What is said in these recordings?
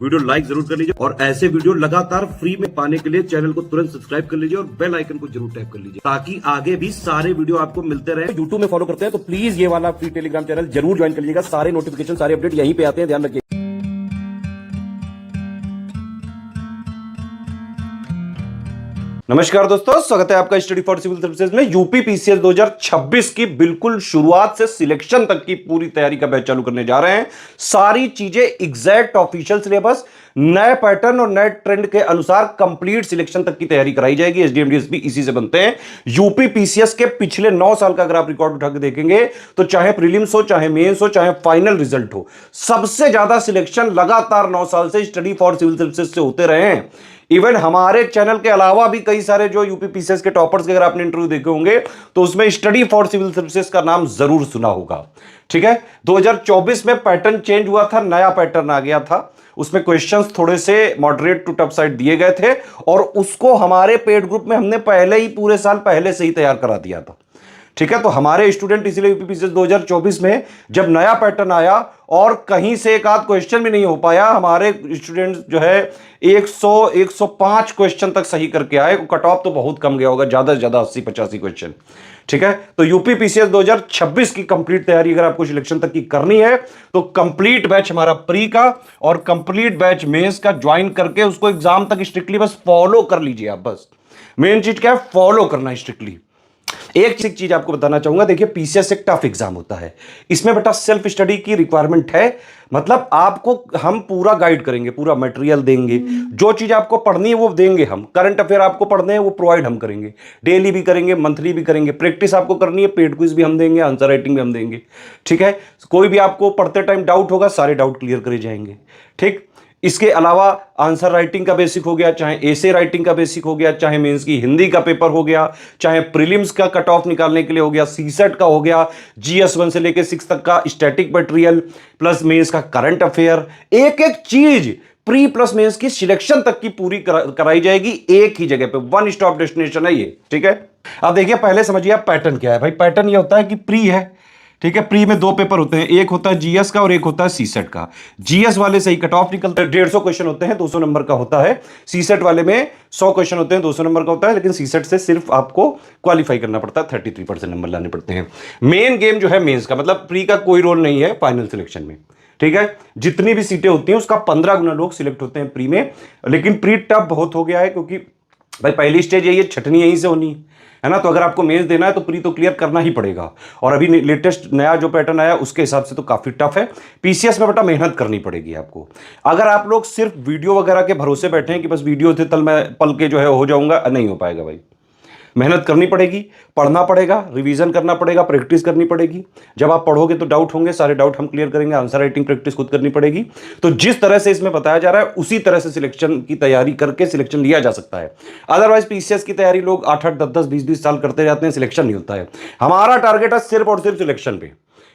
Video like जरूर कर लीजिए और ऐसे वीडियो लगातार फ्री में पाने के लिए चैनल को तुरंत सब्सक्राइब कर लीजिए और बेल आइकन को जरूर टैप कर लीजिए ताकि आगे भी सारे वीडियो आपको मिलते रहे। यूट्यूब में फॉलो करते हैं तो प्लीज ये वाला फ्री टेलीग्राम चैनल जरूर ज्वाइन कर लीजिएगा। सारे नोटिफिकेशन सारे अपडेट यहीं पे आते हैं, ध्यान रखिए। नमस्कार दोस्तों, स्वागत है आपका स्टडी फॉर सिविल सर्विसेज में। यूपी पीसीएस 2026 की बिल्कुल शुरुआत से सिलेक्शन तक की पूरी तैयारी का बैच चालू करने जा रहे हैं। सारी चीजें एग्जैक्ट ऑफिशियल सिलेबस, नए पैटर्न और नए ट्रेंड के अनुसार कंप्लीट सिलेक्शन तक की तैयारी कराई जाएगी। एसडीएम डीएसपी इसी से बनते हैं। यूपी पीसीएस के पिछले 9 साल का अगर आप रिकॉर्ड उठा के देखेंगे तो चाहे प्रीलिम्स हो, चाहे मेंस हो, चाहे फाइनल रिजल्ट हो, सबसे ज्यादा सिलेक्शन लगातार 9 साल से स्टडी फॉर सिविल सर्विसेज से होते रहे हैं। इवन हमारे चैनल के अलावा भी कई सारे जो यूपी पीसीएस के टॉपर्स के अगर आपने इंटरव्यू देखे होंगे तो उसमें स्टडी फॉर सिविल सर्विसेज का नाम जरूर सुना होगा। ठीक है, 2024 में पैटर्न चेंज हुआ था, नया पैटर्न आ गया था। उसमें क्वेश्चंस थोड़े से मॉडरेट टू टफ साइड दिए गए थे और उसको हमारे पेड ग्रुप में हमने पहले ही पूरे साल पहले से ही तैयार करा दिया था। ठीक है, तो हमारे स्टूडेंट इसीलिए यूपी पीसीएस 2024 में जब नया पैटर्न आया और कहीं से एक आध क्वेश्चन भी नहीं हो पाया, हमारे स्टूडेंट जो है 105 क्वेश्चन तक सही करके आए। कट ऑफ तो बहुत कम गया होगा, ज्यादा से ज्यादा 80-85 क्वेश्चन। ठीक है, तो यूपी पीसीएस 2026 की कंप्लीट तैयारी अगर आपको सिलेक्शन तक की करनी है तो कंप्लीट बैच हमारा प्री का और कंप्लीट बैच मेंस का ज्वाइन करके उसको एग्जाम तक स्ट्रिक्टली बस फॉलो कर लीजिए। आप बस मेन चीज क्या है, फॉलो करना स्ट्रिक्टली। एक चीज आपको बताना चाहूंगा, देखिए पीसीएस एक टफ एग्जाम होता है, इसमें बेटा सेल्फ स्टडी की रिक्वायरमेंट है। मतलब आपको हम पूरा गाइड करेंगे, पूरा मटेरियल देंगे, जो चीज आपको पढ़नी है वो देंगे हम। करंट अफेयर आपको पढ़ने हैं वो प्रोवाइड हम करेंगे, डेली भी करेंगे, मंथली भी करेंगे। प्रैक्टिस आपको करनी है, पेड क्विज भी हम देंगे, आंसर राइटिंग भी हम देंगे। ठीक है, कोई भी आपको पढ़ते टाइम डाउट होगा, सारे डाउट क्लियर करे जाएंगे। ठीक, इसके अलावा आंसर राइटिंग का बेसिक हो गया, चाहे एसे राइटिंग का बेसिक हो गया, चाहे मेंस की हिंदी का पेपर हो गया, चाहे प्रीलिम्स का कट ऑफ निकालने के लिए हो गया, सीसेट का हो गया, जीएस 1 से लेकर 6 तक का स्टैटिक मटेरियल प्लस मेंस का करंट अफेयर, एक एक चीज प्री प्लस मेंस की सिलेक्शन तक की पूरी कराई जाएगी एक ही जगह पे। वन स्टॉप डेस्टिनेशन है ये। ठीक है, अब देखिए पहले समझिए आप पैटर्न क्या है। भाई पैटर्न ये होता है कि प्री है, ठीक है, प्री में 2 पेपर होते हैं, एक होता है जीएस का और एक होता है सीसेट का। जीएस वाले से ही कट ऑफ निकलता है, 150 क्वेश्चन होते हैं, 200 नंबर का होता है। सीसेट वाले में 100 क्वेश्चन होते हैं, 200 नंबर का होता है, लेकिन सीसेट से सिर्फ आपको क्वालिफाई करना पड़ता है, 33% नंबर लाने पड़ते हैं। मेन गेम जो है मेंस का, मतलब प्री का कोई रोल नहीं है फाइनल सिलेक्शन में। ठीक है, जितनी भी सीटें होती हैं उसका 15 गुना लोग सिलेक्ट होते हैं प्री में। लेकिन प्री टफ बहुत हो गया है क्योंकि भाई पहली स्टेज यही है, छटनी यहीं से होनी है ना। तो अगर आपको मेंस देना है तो प्री तो क्लियर करना ही पड़ेगा। और अभी लेटेस्ट नया जो पैटर्न आया उसके हिसाब से तो काफी टफ है। पीसीएस में बेटा मेहनत करनी पड़ेगी आपको। अगर आप लोग सिर्फ वीडियो वगैरह के भरोसे बैठे हैं कि बस वीडियो थे तल मैं पल के जो है हो जाऊंगा, नहीं हो पाएगा भाई। मेहनत करनी पड़ेगी, पढ़ना पड़ेगा, रिवीजन करना पड़ेगा, प्रैक्टिस करनी पड़ेगी। जब आप पढ़ोगे तो डाउट होंगे, सारे डाउट हम क्लियर करेंगे। आंसर राइटिंग प्रैक्टिस खुद करनी पड़ेगी। तो जिस तरह से इसमें बताया जा रहा है उसी तरह से सिलेक्शन की तैयारी करके सिलेक्शन लिया जा सकता है। अदरवाइज पीसीएस की तैयारी लोग 8-8, 10-10, 20-20 साल करते जाते हैं, सिलेक्शन नहीं होता है। हमारा टारगेट है सिर्फ और सिर्फ सिलेक्शन पे।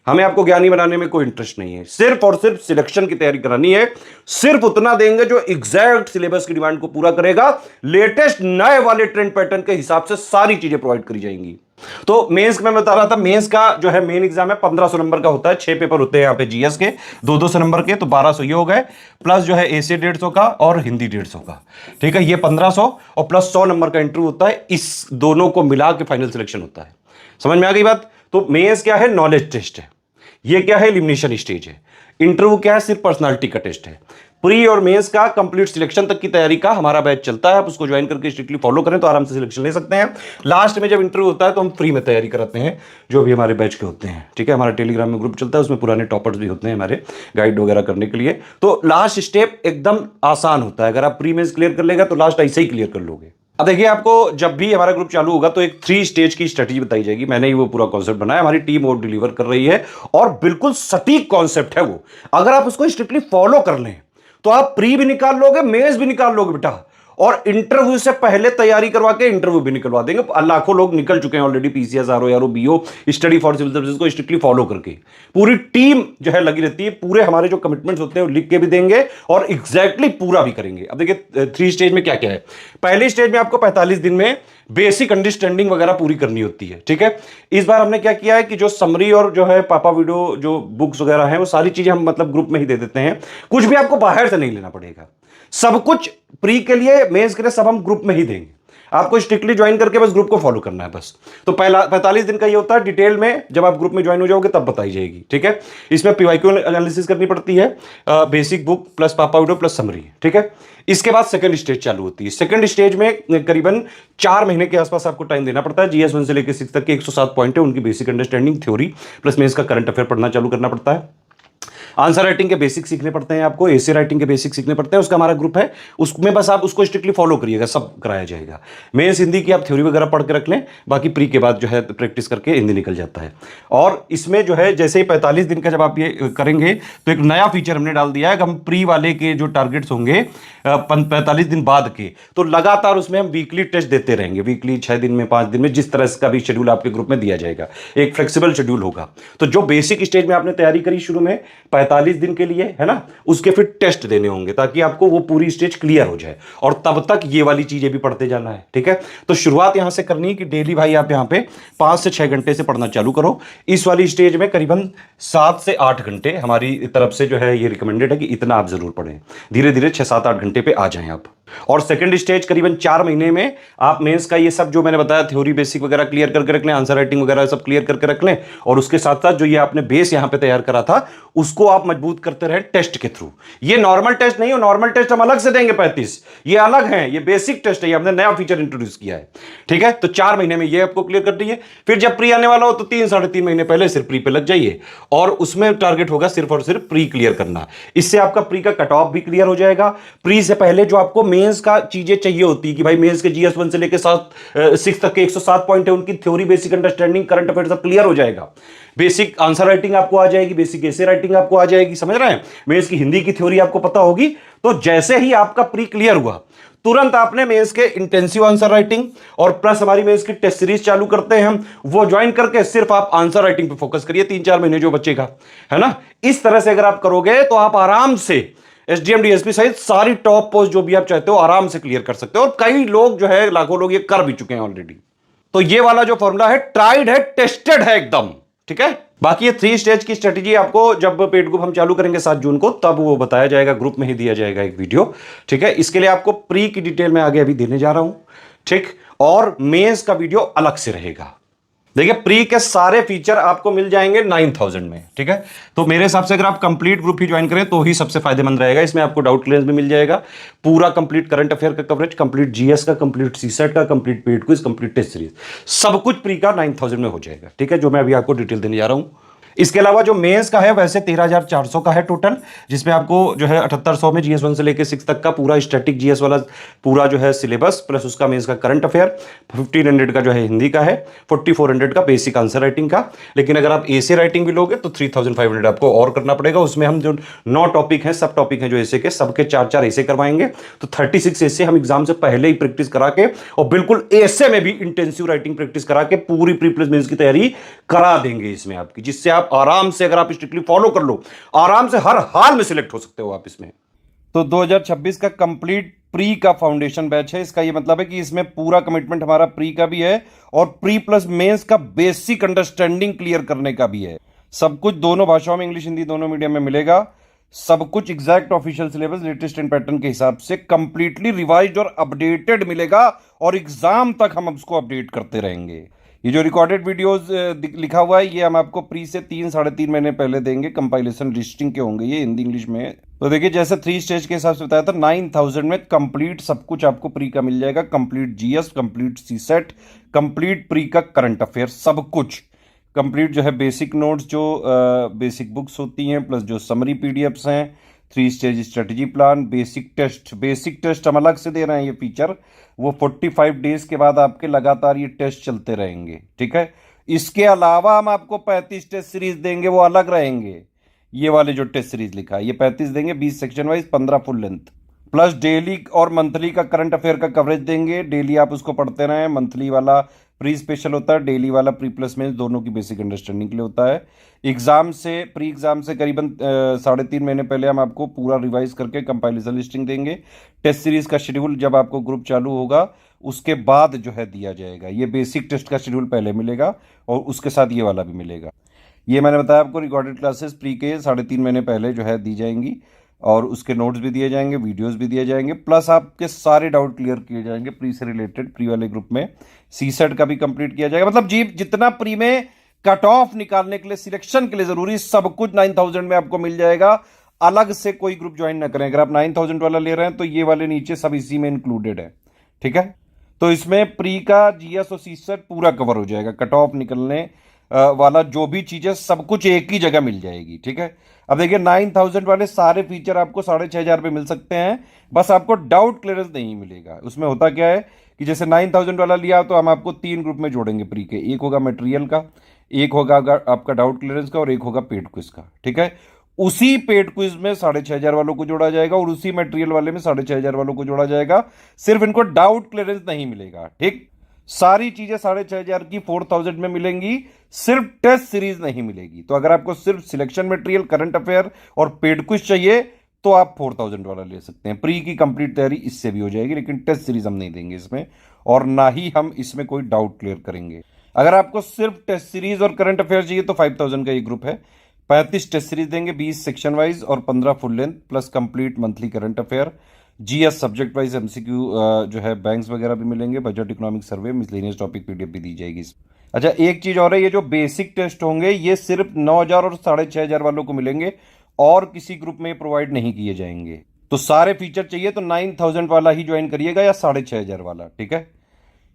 हमें आपको ज्ञानी बनाने में कोई इंटरेस्ट नहीं है, सिर्फ और सिर्फ सिलेक्शन की तैयारी करानी है। सिर्फ उतना देंगे जो एग्जैक्ट सिलेबस की डिमांड को पूरा करेगा। लेटेस्ट नए वाले ट्रेंड पैटर्न के हिसाब से सारी चीजें प्रोवाइड करी जाएंगी। तो मेंस में मैं बता रहा था, मेंस का जो है मेन एग्जाम है 1500 नंबर का होता है। 6 पेपर होते हैं यहाँ पे जीएस के, 200 नंबर के, तो 1200 ये हो गए। प्लस जो है एसे 150 का और हिंदी 150 का। ठीक है, ये 1500 और प्लस 100 नंबर का इंटरव्यू होता है। इस दोनों को मिला के फाइनल सिलेक्शन होता है। समझ में आ गई बात? तो मेंस क्या है, नॉलेज टेस्ट है। ये क्या है, एलिमिनेशन स्टेज है। इंटरव्यू क्या है, सिर्फ पर्सनालिटी का टेस्ट है। प्री और मेंस का कंप्लीट सिलेक्शन तक की तैयारी का हमारा बैच चलता है। आप उसको ज्वाइन करके स्ट्रिक्टली फॉलो करें तो आराम से सिलेक्शन ले सकते हैं। लास्ट में जब इंटरव्यू होता है तो हम फ्री में तैयारी कराते हैं, जो भी हमारे बैच के होते हैं। ठीक है, हमारा टेलीग्राम में ग्रुप चलता है, उसमें पुराने टॉपर्स भी होते हैं हमारे, गाइड वगैरह करने के लिए। तो लास्ट स्टेप एकदम आसान होता है। अगर आप प्री मेंस क्लियर कर लेगा तो लास्ट ऐसे ही क्लियर कर लोगे। अब देखिए, आपको जब भी हमारा ग्रुप चालू होगा तो एक 3 स्टेज की स्ट्रेटजी बताई जाएगी। मैंने ही वो पूरा कॉन्सेप्ट बनाया, हमारी टीम वो डिलीवर कर रही है और बिल्कुल सटीक कॉन्सेप्ट है वो। अगर आप उसको स्ट्रिक्टली फॉलो कर लें तो आप प्री भी निकाल लोगे, मेंस भी निकाल लोगे बेटा। और इंटरव्यू से पहले तैयारी करवा के इंटरव्यू भी निकलवा देंगे। लाखों लोग निकल चुके हैं ऑलरेडी, पीसीएस, आरओ, यारो, BO, study for civil services को स्ट्रिक्टली फॉलो करके। पूरी टीम जो है लगी रहती है, पूरे हमारे जो कमिटमेंट्स होते हैं वो लिख के भी देंगे और एग्जैक्टली पूरा भी करेंगे। अब देखिए 3 स्टेज में क्या क्या है। पहले स्टेज में आपको 45 दिन में बेसिक अंडरस्टैंडिंग वगैरह पूरी करनी होती है। ठीक है, इस बार हमने क्या किया है कि जो समरी और जो है पापा वीडियो जो बुक्स वगैरह हैं वो सारी चीजें हम मतलब ग्रुप में ही दे देते हैं, कुछ भी आपको बाहर से नहीं लेना पड़ेगा, सब कुछ प्री के लिए मेंस के लिए सब हम ग्रुप में ही देंगे, आपको स्ट्रिक्टली ज्वाइन करके बस ग्रुप को फॉलो करना है बस। तो पहला 45 दिन का ये होता है, डिटेल में जब आप ग्रुप में ज्वाइन हो जाओगे तब बताई जाएगी। ठीक है, इसमें पीवाईक्यू एनालिसिस करनी पड़ती है, बेसिक बुक प्लस पापा वीडियो प्लस समरी। ठीक है, इसके बाद सेकंड स्टेज चालू होती है। सेकंड स्टेज में करीबन 4 महीने के आसपास आपको टाइम देना पड़ता है। जीएस 1 से लेकर 6 तक के 107 पॉइंट है, उनकी बेसिक अंडरस्टैंडिंग थ्योरी प्लस में इसका करंट अफेयर पढ़ना चालू करना पड़ता है। आंसर राइटिंग के बेसिक सीखने पड़ते हैं आपको, एसे राइटिंग के बेसिक सीखने पड़ते हैं, उसका हमारा ग्रुप है, उसमें बस आप उसको स्ट्रिक्टली फॉलो करिएगा, सब कराया जाएगा। मेंस हिंदी की आप थ्योरी वगैरह पढ़ के रख लें, बाकी प्री के बाद जो है प्रैक्टिस करके हिंदी निकल जाता है। और इसमें जो है जैसे ही 45 दिन का जब आप ये करेंगे तो एक नया फीचर हमने डाल दिया है कि हम प्री वाले के जो टारगेट्स होंगे 45 दिन बाद के, तो लगातार उसमें हम वीकली टेस्ट देते रहेंगे, वीकली 6 दिन में 5 दिन में, जिस तरह का भी शेड्यूल आपके ग्रुप में दिया जाएगा, एक फ्लेक्सिबल शेड्यूल होगा। तो जो बेसिक स्टेज में आपने तैयारी करी शुरू में 45 दिन के लिए है ना, उसके फिर टेस्ट देने होंगे ताकि आपको वो पूरी स्टेज क्लियर हो जाए, और तब तक ये वाली चीजें भी पढ़ते जाना है। ठीक है, तो शुरुआत यहां से करनी है कि डेली भाई आप यहां पे 5 से 6 घंटे से पढ़ना चालू करो। इस वाली स्टेज में करीबन 7 से 8 घंटे हमारी तरफ से जो है ये रिकमेंडेड है कि इतना आप जरूर पढ़ें, धीरे धीरे 6-7-8 घंटे पे आ जाएं आप। और सेकंड स्टेज करीबन 4 महीने में आप मेंस का ये सब जो मैंने बताया थ्योरी बेसिक वगैरह क्लियर करके रख लें, आंसर राइटिंग वगैरह सब क्लियर करके रख लें, और उसके साथ साथ जो ये आपने बेस यहां पे तैयार करा था उसको आप मजबूत करते रहे टेस्ट के थ्रू। ये नॉर्मल टेस्ट नहीं हो, नॉर्मल टेस्ट हम अलग से देंगे 35, ये अलग है, ये बेसिक टेस्ट है, ये हमने नया फीचर इंट्रोड्यूस किया है। ठीक है, तो 4 महीने में ये आपको क्लियर कर दीजिए। फिर जब प्री आने वाला हो तो 3-3.5 महीने पहले सिर्फ प्री पे लग जाइए, और उसमें टारगेट होगा सिर्फ और सिर्फ प्री क्लियर करना। इससे आपका प्री का कट ऑफ भी क्लियर हो जाएगा। प्री से पहले जो आपको मेंस का चीजें चाहिए होती है कि भाई मेंस के जीएस 1 से लेकर 6 तक के 107 पॉइंट है, उनकी theory basic understanding current affair सब क्लियर हो जाएगा। बेसिक आंसर राइटिंग आपको आ जाएगी, बेसिक एसे राइटिंग आपको आ जाएगी, समझ रहे हैं, मेंस की हिंदी की थ्योरी आपको पता होगी। तो जैसे ही आपका प्री क्लियर हुआ तुरंत आपने मेंस के इंटेंसिव आंसर राइटिंग और प्लस हमारी मेंस की टेस्ट सीरीज चालू करते हैं हम, वो ज्वाइन करके सिर्फ आप आंसर राइटिंग पे फोकस करिए 3-4 महीने जो बचेगा, है ना। इस तरह से अगर आप करोगे तो आप आराम से एसडीएम डीएसपी सहित सारी टॉप पोस्ट जो भी आप चाहते हो आराम से क्लियर कर सकते हो, और कई लोग जो है लाखों लोग ये कर भी चुके हैं ऑलरेडी। तो ये वाला जो फॉर्मूला है ट्राइड है, टेस्टेड है एकदम। ठीक है, बाकी ये 3 स्टेज की स्ट्रेटेजी आपको जब पेड ग्रुप हम चालू करेंगे 7 जून को, तब वो बताया जाएगा, ग्रुप में ही दिया जाएगा एक वीडियो। ठीक है, इसके लिए आपको प्री की डिटेल में आगे अभी देने जा रहा हूं। ठीक, और मेंस का वीडियो अलग से रहेगा। देखिए प्री के सारे फीचर आपको मिल जाएंगे 9000 में। ठीक है, तो मेरे हिसाब से अगर आप कंप्लीट ग्रुप ही ज्वाइन करें तो ही सबसे फायदेमंद रहेगा। इसमें आपको डाउट क्लियरेंस भी मिल जाएगा, पूरा कंप्लीट करंट अफेयर का कवरेज, कंप्लीट जीएस का, कंप्लीट सीसेट का, complete paid quiz, complete test series, सब कुछ प्री का 9000 में हो जाएगा। ठीक है, जो मैं अभी आपको डिटेल देने जा रहा हूं। इसके अलावा जो मेंस का है वैसे 13,400 का है टोटल, जिसमें आपको जो है 7800 में जीएस 1 से लेकर 6 तक का पूरा स्टैटिक जीएस वाला पूरा जो है सिलेबस, प्लस उसका मेंस का करंट अफेयर, 1500 का जो है हिंदी का है, 4400 का बेसिक आंसर राइटिंग का। लेकिन अगर आप एसे राइटिंग भी लोगे तो 3500 आपको और करना पड़ेगा। उसमें हम जो 9 टॉपिक हैं, सब टॉपिक हैं जो एसे के, सबके 4-4 एसे करवाएंगे। तो 36 एसे हम एग्जाम से पहले ही प्रैक्टिस करा के, और बिल्कुल एसे में भी इंटेंसिव राइटिंग प्रैक्टिस करा के पूरी प्री प्लस मेंस की तैयारी करा देंगे इसमें आपकी, जिससे आप आराम से, अगर आप स्ट्रिक्टली फॉलो कर लो, आराम से हर हाल में सिलेक्ट हो सकते हो आप इसमें। तो 2026 का कंप्लीट प्री का फाउंडेशन बैच है। इसका ये मतलब है कि इसमें पूरा कमिटमेंट हमारा प्री का भी है और प्री प्लस मेंस का बेसिक अंडरस्टैंडिंग क्लियर करने का भी है। सब कुछ दोनों भाषाओं में, इंग्लिश हिंदी दोनों मीडियम में मिलेगा। सब कुछ exact official syllabus, latest and pattern के हिसाब से कंप्लीटली रिवाइज्ड और अपडेटेड मिलेगा, और एग्जाम तक हम उसको अपडेट करते रहेंगे। ये जो रिकॉर्डेड वीडियोस लिखा हुआ है ये हम आपको प्री से 3-3.5 महीने पहले देंगे। कंपाइलेशन लिस्टिंग के होंगे, ये हिंदी इंग्लिश में। तो देखिए जैसे 3 स्टेज के हिसाब से बताया था, 9000 में कंप्लीट सब कुछ आपको प्री का मिल जाएगा। Complete GS, complete CSAT, complete pre का करंट अफेयर, सब कुछ कंप्लीट जो है। बेसिक नोट्स जो बेसिक बुक्स होती हैं, प्लस जो समरी पीडीएफ्स हैं, 3 stage strategy plan, basic test हम अलग से दे रहे हैं ये फीचर। वो 45 डेज के बाद आपके लगातार ये टेस्ट चलते रहेंगे। ठीक है, इसके अलावा हम आपको 35 टेस्ट सीरीज देंगे, वो अलग रहेंगे। ये वाले जो टेस्ट सीरीज लिखा है ये 35 देंगे, 20 section wise, 15 full length, plus daily और मंथली का करंट अफेयर का कवरेज देंगे। डेली आप उसको पढ़ते रहें, मंथली वाला प्री स्पेशल होता है, डेली वाला प्री प्लस मेंस दोनों की बेसिक अंडरस्टैंडिंग के लिए होता है। एग्जाम से प्री एग्जाम से करीबन 3.5 महीने पहले हम आपको पूरा रिवाइज करके कंपाइलेशन लिस्टिंग देंगे। टेस्ट सीरीज का शेड्यूल जब आपको ग्रुप चालू होगा उसके बाद जो है दिया जाएगा। ये बेसिक टेस्ट का शेड्यूल पहले मिलेगा और उसके साथ ये वाला भी मिलेगा। ये मैंने बताया आपको, रिकॉर्डेड क्लासेस प्री के 3.5 महीने पहले जो है दी जाएंगी और उसके नोट्स भी दिए जाएंगे, वीडियोस भी दिए जाएंगे, प्लस आपके सारे डाउट क्लियर किए जाएंगे प्री से रिलेटेड। प्री वाले ग्रुप में सीसेट का भी कंप्लीट किया जाएगा। मतलब जी जितना प्री में कट ऑफ निकालने के लिए, सिलेक्शन के लिए जरूरी सब कुछ 9000 में आपको मिल जाएगा। अलग से कोई ग्रुप ज्वाइन ना करें। अगर आप 9000 वाला ले रहे हैं तो ये वाले नीचे सब इसी में इंक्लूडेड है, ठीक है। तो इसमें प्री का जीएस और सीसेट पूरा कवर हो जाएगा। कट ऑफ निकलने वाला जो भी चीजें सब कुछ एक ही जगह मिल जाएगी, ठीक है। अब देखिए 9000 वाले सारे फीचर आपको 6500 पे मिल सकते हैं, बस आपको डाउट क्लियरेंस नहीं मिलेगा। उसमें होता क्या है कि जैसे 9000 वाला लिया तो हम आपको 3 ग्रुप में जोड़ेंगे प्री के। एक होगा मटेरियल का, एक होगा आपका डाउट क्लियरेंस का और एक होगा पेड क्विज का, ठीक है। उसी पेड क्विज में 6500 वालों को जोड़ा जाएगा और उसी मटेरियल वाले में 6500 वालों को जोड़ा जाएगा। सिर्फ इनको डाउट क्लियरेंस नहीं मिलेगा, ठीक। सारी चीजें 6500 की 4000 में मिलेंगी, सिर्फ टेस्ट सीरीज नहीं मिलेगी। तो अगर आपको सिर्फ सिलेक्शन मटेरियल, करंट अफेयर और पेड क्विज चाहिए तो आप 4000 वाला ले सकते हैं। प्री की कंप्लीट तैयारी इससे भी हो जाएगी, लेकिन टेस्ट सीरीज हम नहीं देंगे इसमें और ना ही हम इसमें कोई डाउट क्लियर करेंगे। अगर आपको सिर्फ टेस्ट सीरीज और करंट अफेयर चाहिए तो 5000 का ये ग्रुप है। 35 टेस्ट सीरीज देंगे, 20 सेक्शन वाइज और 15 full length plus complete monthly current affair. GS subject wise MCQ जो है बैंक्स वगैरह भी मिलेंगे, budget economic survey, miscellaneous topic PDF भी दी जाएगी। अच्छा एक चीज और है, ये जो बेसिक टेस्ट होंगे ये सिर्फ 9000 और 6500 वालों को मिलेंगे और किसी ग्रुप में प्रोवाइड नहीं किए जाएंगे। तो सारे फीचर चाहिए तो 9000 वाला ही ज्वाइन करिएगा या 6500 वाला, ठीक है।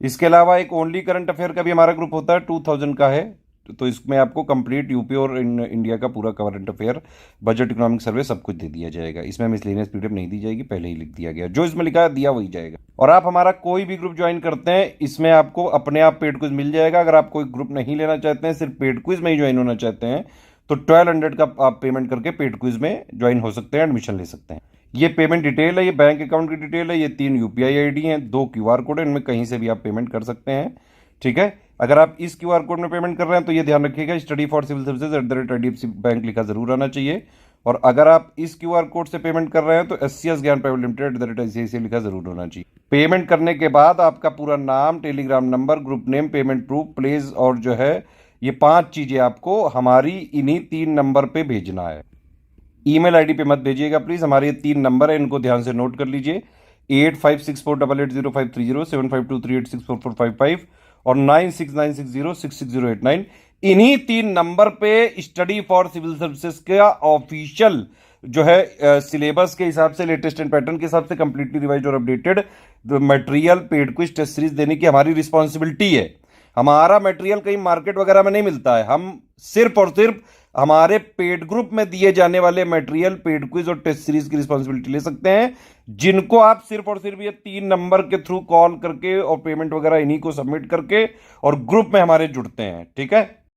इसके अलावा एक ओनली करंट अफेयर का भी हमारा ग्रुप होता है, 2000 का है। तो इसमें आपको कंप्लीट यूपी और इंडिया का पूरा current affair, budget economic survey सब कुछ दे दिया जाएगा। इसमें मिसलेनियस पीडीएफ नहीं दी जाएगी, पहले ही लिख दिया गया, जो इसमें लिखा है दिया वही जाएगा। और आप हमारा कोई भी ग्रुप ज्वाइन करते हैं इसमें आपको अपने आप पेड क्विज मिल जाएगा। अगर आप कोई ग्रुप नहीं लेना चाहते हैं, सिर्फ पेड क्विज में ही ज्वाइन होना चाहते हैं तो 1200 का आप पेमेंट करके पेड क्विज में ज्वाइन हो सकते हैं, एडमिशन ले सकते हैं। ये पेमेंट डिटेल है, ये बैंक अकाउंट की डिटेल है, ये 3 यूपीआई आईडी हैं, 2 क्यूआर कोड है, इनमें कहीं से भी आप पेमेंट कर सकते हैं, ठीक है। अगर आप इस क्यूआर कोड में पेमेंट कर रहे हैं तो ये ध्यान रखिएगा study for civil services @IDFC bank लिखा जरूर आना चाहिए। और अगर आप इस क्यूआर कोड से पेमेंट कर रहे हैं तो SCS ज्ञान प्राइवेट लिमिटेड @ICICI लिखा जरूर होना चाहिए। पेमेंट करने के बाद आपका पूरा नाम, Telegram number, group name, payment proof, place और जो है ये 5 चीजें आपको हमारी इन्हीं 3 नंबर पे भेजना है। ईमेल आईडी पे मत भेजिएगा प्लीज, हमारे ये 3 नंबर है, इनको ध्यान से नोट कर लीजिए। 8564880530, 7523864455 और 9696066089। इन्हीं 3 नंबर पे स्टडी फॉर सिविल सर्विसेज का ऑफिशियल जो है सिलेबस के हिसाब से, लेटेस्ट एंड पैटर्न के हिसाब से कंप्लीटली रिवाइज्ड और updated material, paid quiz, test series देने की हमारी रिस्पॉन्सिबिलिटी है। हमारा मटेरियल कहीं मार्केट वगैरह में नहीं मिलता है, हम सिर्फ और सिर्फ हमारे पेड ग्रुप में दिए जाने वाले मटेरियल, पेड क्विज और टेस्ट सीरीज की रिस्पॉन्सिबिलिटी ले सकते हैं, जिनको आप सिर्फ और सिर्फ ये 3 नंबर के थ्रू कॉल करके और पेमेंट वगैरह इन्हीं को सबमिट करके और ग्रुप में हमारे जुड़ते हैं, ठीक है।